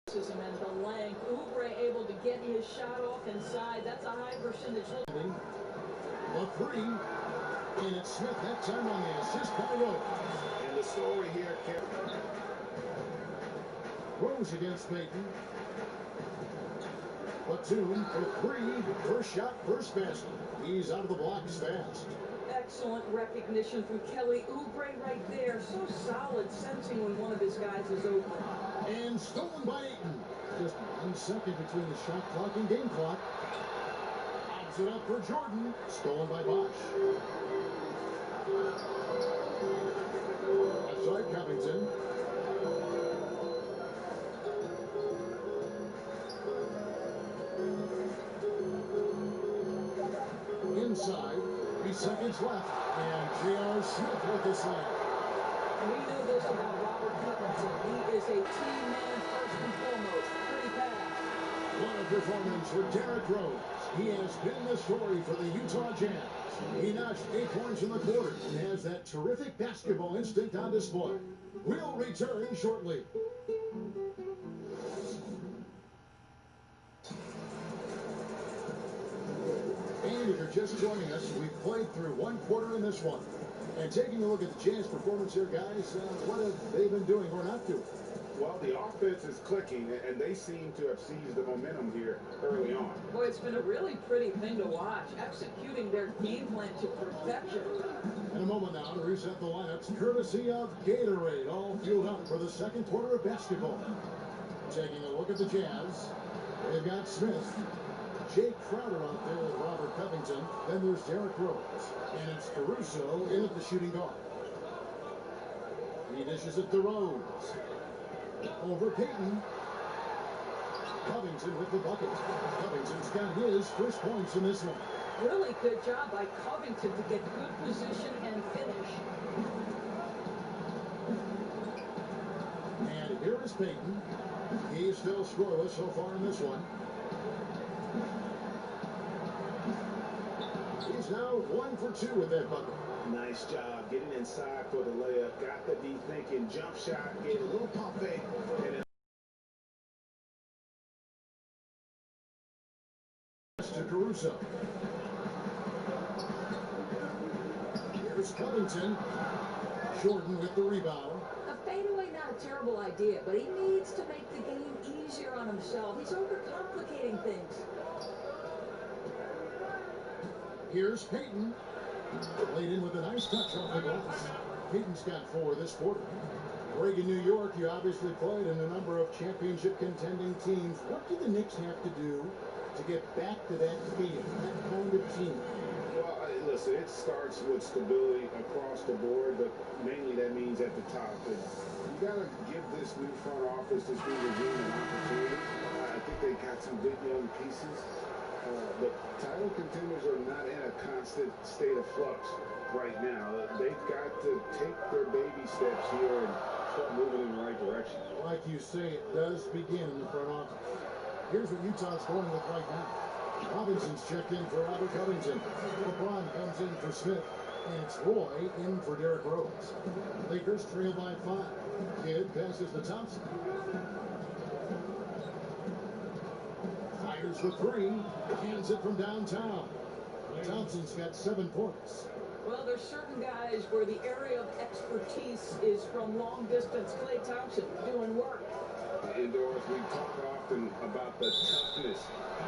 And the length. Oubre able to get his shot off inside. That's a high percentage. The three. And it's Smith that time on the assist by Rose. And the story here, Rose against Payton. Batum for three. First shot, first basket. He's out of the blocks fast. Excellent recognition from Kelly Oubre right there. So solid, sensing when one of his guys is open. And stolen by Ayton. Just 1 second between the shot clock and game clock. Pops it up for Jordan. Stolen by Bosh. Outside Covington. Inside. 3 seconds left. And J.R. Smith with the slam. We know this about Robert Covington. He is a team man first and foremost. Pretty fast. What a performance for Derrick Rose. He has been the story for the Utah Jazz. He notched 8 points in the quarter and has that terrific basketball instinct on display. We'll return shortly. And if you're just joining us, we've played through 1 quarter in this one. And taking a look at the Jazz performance here, guys, what have they been doing or not doing? well, the offense is clicking, and they seem to have seized the momentum here early on. Boy, it's been a really pretty thing to watch, executing their game plan to perfection. In a moment now to reset the lineups, courtesy of Gatorade, all fueled up for the second quarter of basketball. Taking a look at the Jazz, they've got Smith, Jake Crowder out there with Robert Covington. Then there's Derrick Rose, and it's Caruso in at the shooting guard. He dishes it to Rose. Over Payton. Covington with the bucket. Covington's got his first points in this one. Really good job by Covington to get good position and finish. And here is Payton. He's still scoreless so far in this one. He's now 1 for 2 with that bucket. Nice job getting inside for the layup. Got the D thinking jump shot, gave a little pump fake, and To Caruso. Here's Covington. Jordan with the rebound. A fadeaway, not a terrible idea, but he needs to make the game easier on himself. He's overcomplicating things. Here's Payton. Laid in with a nice touch off the glass. Payton's got 4 this quarter. Reagan, New York, you obviously played in a number of championship contending teams. What do the Knicks have to do to get back to that feel, that kind of team? well, listen, it starts with stability across the board, but mainly that means at the top. And you got to give this new front office, this new regime, an opportunity. I think they got some good young pieces. But title contenders are not in a constant state of flux right now. They've got to take their baby steps here and start moving in the right direction. Like you say, it does begin in the front office. Here's what Utah's going with right now. Robinson's checked in for Robert Covington. LeBron comes in for Smith. And it's Roy in for Derrick Rose. Lakers trail by 5. Kidd passes to Thompson. Fires the 3. Hands it from downtown. Thompson's got 7 points. Well, there's certain guys where the area of expertise is from long distance. Klay Thompson doing work. Indoors, we talk often about the toughness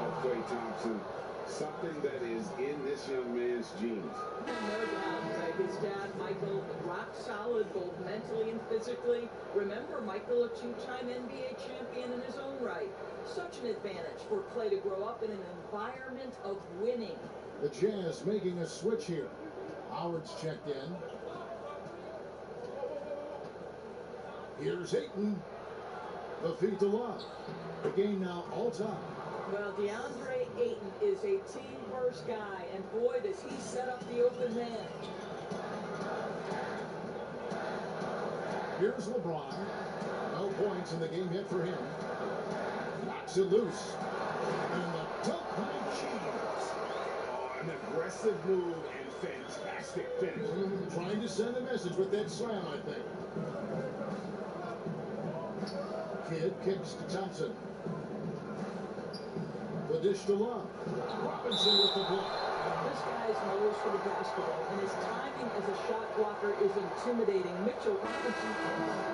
of Klay Thompson, something that is in this young man's genes. No doubt. His dad, Michael, rock solid both mentally and physically. Remember, Michael, a 2-time NBA champion in his own right. Such an advantage for Klay to grow up in an environment of winning. The Jazz making a switch here. Howard's checked in. Here's Ayton. The feed to Love. The game now all time. Well, DeAndre Ayton is a team-first guy, and boy, does he set up the open man. Here's LeBron. No points in the game hit for him. Knocks it loose. And the dunk by James. An aggressive move and fantastic finish. Trying to send a message with that slam, I think. Kidd kicks to Thompson. The dish to Love. Robinson with the block. This guy's nose for the basketball, and his timing as a shot blocker is intimidating. Mitchell Robinson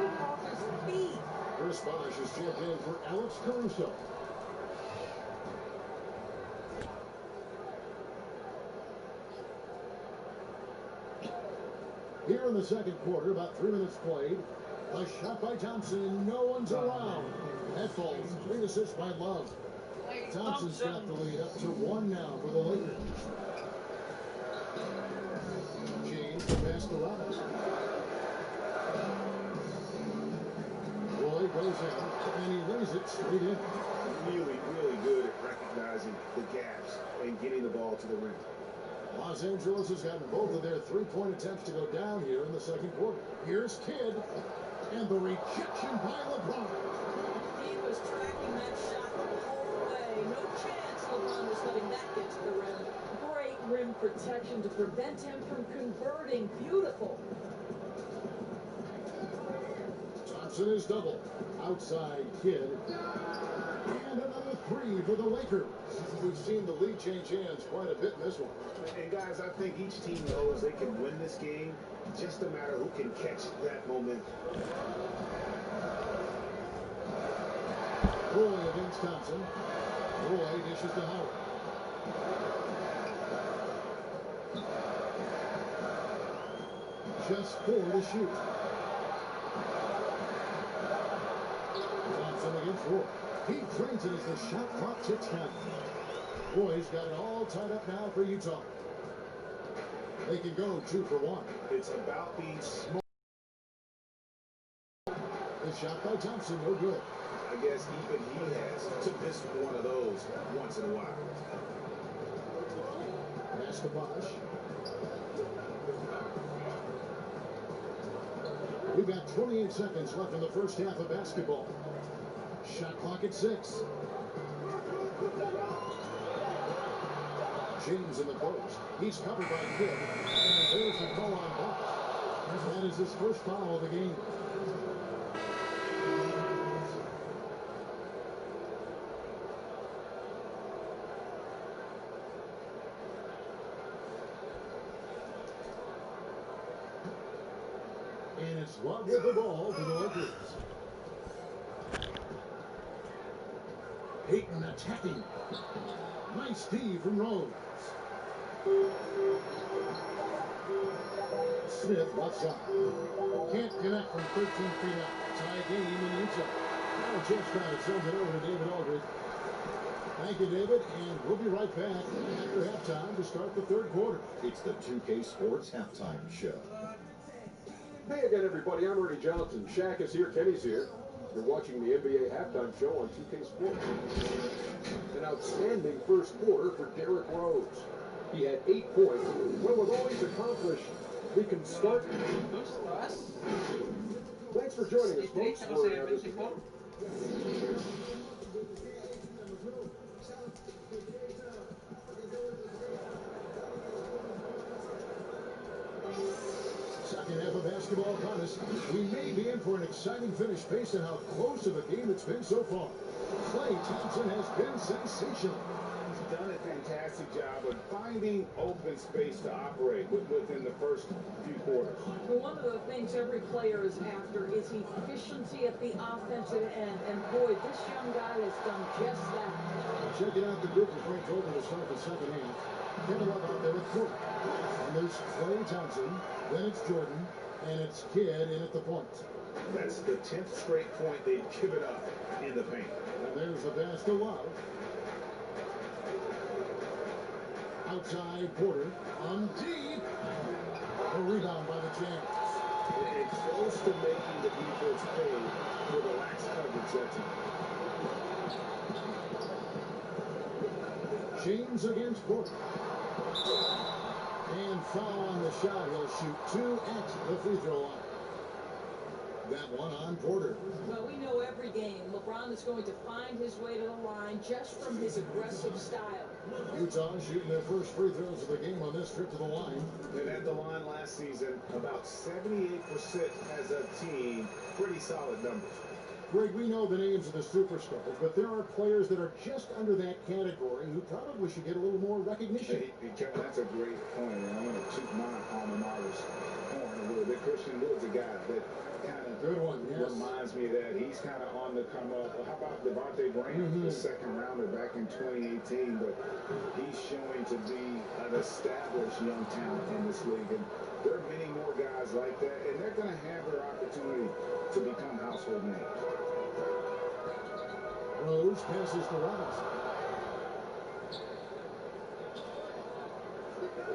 right off his feet. Chris Bosh is checked in for Alex Caruso. Here in the second quarter, about 3 minutes played. A shot by Thompson, no one's around. That falls, 3 assists by Love. Thompson's got the lead up to 1 now for the Lakers. James pass to Robinson. Roy goes in, and he lays it straight in. Really, really good at recognizing the gaps and getting the ball to the rim. Los Angeles has gotten both of their three-point attempts to go down here in the second quarter. Here's Kidd, and the rejection by LeBron. He was tracking that shot the whole way. No chance LeBron was letting that get to the rim. Great rim protection to prevent him from converting. Beautiful. Thompson is double. Outside Kidd. And another three for the Lakers. We've seen the lead change hands quite a bit in this one. And guys, I think each team knows they can win this game. Just a matter who can catch that momentum. Roy against Thompson. Roy dishes to Howard. Just 4 to shoot. Thompson against Roy. He trains it as the shot clock ticks down. Roy's got it all tied up now for Utah. They can go 2 for 1. It's about being smart. The shot by Thompson, no good. I guess even he has to miss one of those once in a while. Pass to Bosh. We've got 28 seconds left in the first half of basketball. Shot clock at 6. James in the post. He's covered by Kidd. And there's the call on Bosh. That is his first foul of the game. And it's Love with the ball for the Lakers. Payton attacking. Nice D from Rose. Smith left side. Can't connect from 13 feet out. Tie game in Utah. Now James Crowder sends it over to David Aldridge. Thank you, David, and we'll be right back after halftime to start the third quarter. It's the 2K Sports Halftime Show. Hey again, everybody. I'm Ernie Johnson. Shaq is here. Kenny's here. You're watching the NBA Halftime Show on 2K Sports. An outstanding first quarter for Derrick Rose. He had 8 points. Well, with all he's accomplished, we can start. Thanks for joining us, folks. Second half of basketball upon us. We may be in for an exciting finish based on how close to the game it's been so far. Klay Thompson has been sensational. He's done a fantastic job of finding open space to operate within the first few quarters. Well, one of the things every player is after is efficiency at the offensive end. And boy, this young guy has done just that. Checking out the group of Frank Vogel to start the second half. Kevin Love out there with Porter. And there's Klay Thompson. Then it's Jordan. And it's Kidd in at the point. That's the 10th straight point they've given up in the paint. And there's the pass to Love. Outside Porter on deep. A rebound by the Jazz. And close to making the defense pay for the lax coverage that time. James against Porter. And foul on the shot. He'll shoot 2 at the free throw line. That one on Porter. Well, we know every game LeBron is going to find his way to the line just from his aggressive style. Utah shooting their first free throws of the game on this trip to the line. And at the line last season, about 78% as a team. Pretty solid numbers. Greg, we know the names of the superstars, but there are players that are just under that category who probably should get a little more recognition. Kevin, that's a great point, and I'm going to toot my alma mater's horn a little bit. Christian Wood's a guy that kind of reminds me of that. He's kind of on the come up. How about Devontae Graham, the second rounder back in 2018? But he's showing to be an established young talent in this league. And there are many more guys like that, and they're going to have their opportunity to become household names. Rose passes to Robinson.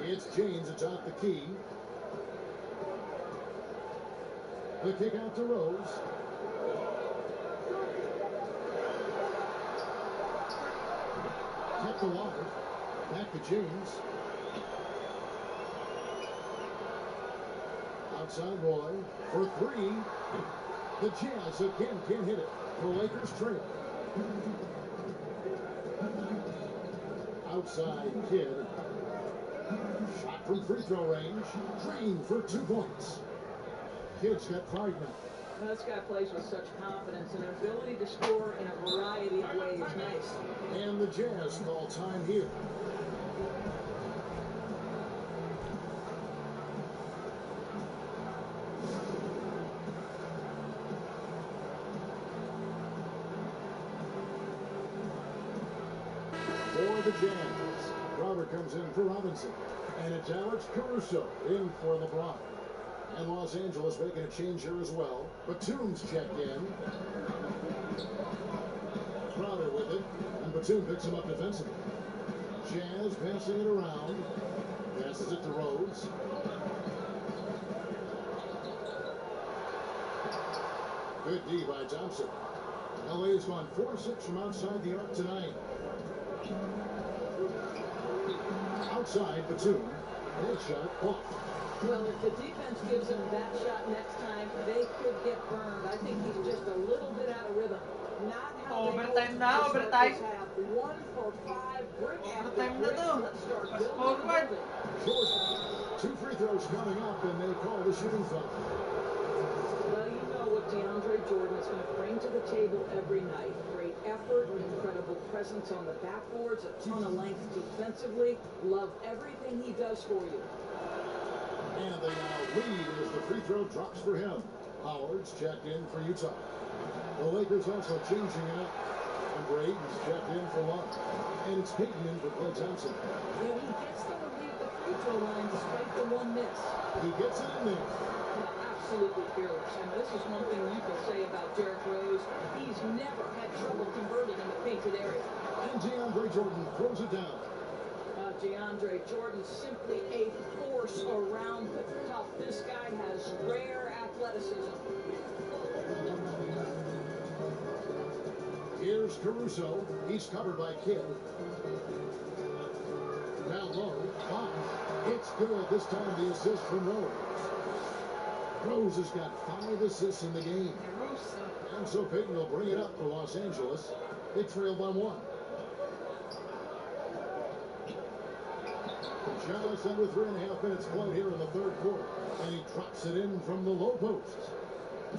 It's James atop the key. The kick out to Rose. Kept alive. Back to James. Outside boy for three. The Jazz again can't hit it. The Lakers trail. Outside Kid. Shot from free throw range. Drained for 2 points. Kid's got pride now. This guy plays with such confidence, and an ability to score in a variety of ways. Nice. And the Jazz call time here. For the Jazz, Robert comes in for Robinson. And it's Alex Caruso in for LeBron. And Los Angeles making a change here as well. Batum's checked in. Crowder with it. And Batum picks him up defensively. Jazz passing it around. Passes it to Rose. Good D by Thompson. LA's gone 4-6 from outside the arc tonight. Outside, Batum. That shot blocked. Well, if the defense gives him that shot next time, they could get burned. I think he's just a little bit out of rhythm. Not how Overtime na, overtime. 1 for 5. Brick after Overtime na brick. to. Let's start Mas building forward. and building. Jordan. 2 free throws coming up, and they call the shooting foul. Well, you know what DeAndre Jordan is going to bring to the table every night. Great effort, incredible presence on the backboards, a ton of length defensively. Love everything he does for you. And they now lead as the free throw drops for him. Howard's checked in for Utah. The Lakers also changing it up. And Braden's checked in for Love. And it's Payton in for Klay Thompson. You know, he gets them to leave the free throw line despite the one miss. He gets it in there. Yeah, absolutely fearless. And this is one thing you can say about Derrick Rose. He's never had trouble converting in the painted area. And DeAndre Jordan throws it down. DeAndre Jordan simply a force around the cup. This guy has rare athleticism. Here's Caruso. He's covered by Kidd. Down low. Fox. It's good. This time the assist from Rose. Rose has got 5 assists in the game. And so Payton will bring it up for Los Angeles. They trail by 1. Just under 3.5 minutes played here in the third quarter. And he drops it in from the low post.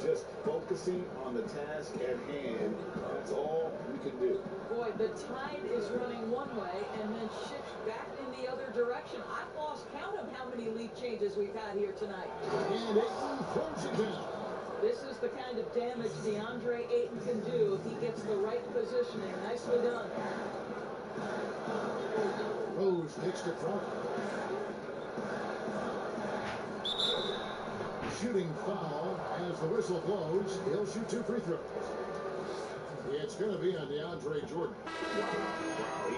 Just focusing on the task at hand, that's all we can do. Boy, the tide is running one way and then shifts back in the other direction. I've lost count of how many lead changes we've had here tonight. And Ayton throws it down. This is the kind of damage DeAndre Ayton can do if he gets the right positioning. Nicely done. Rose takes the front. Shooting foul as the whistle blows. He'll shoot 2 free throws. It's going to be on DeAndre Jordan.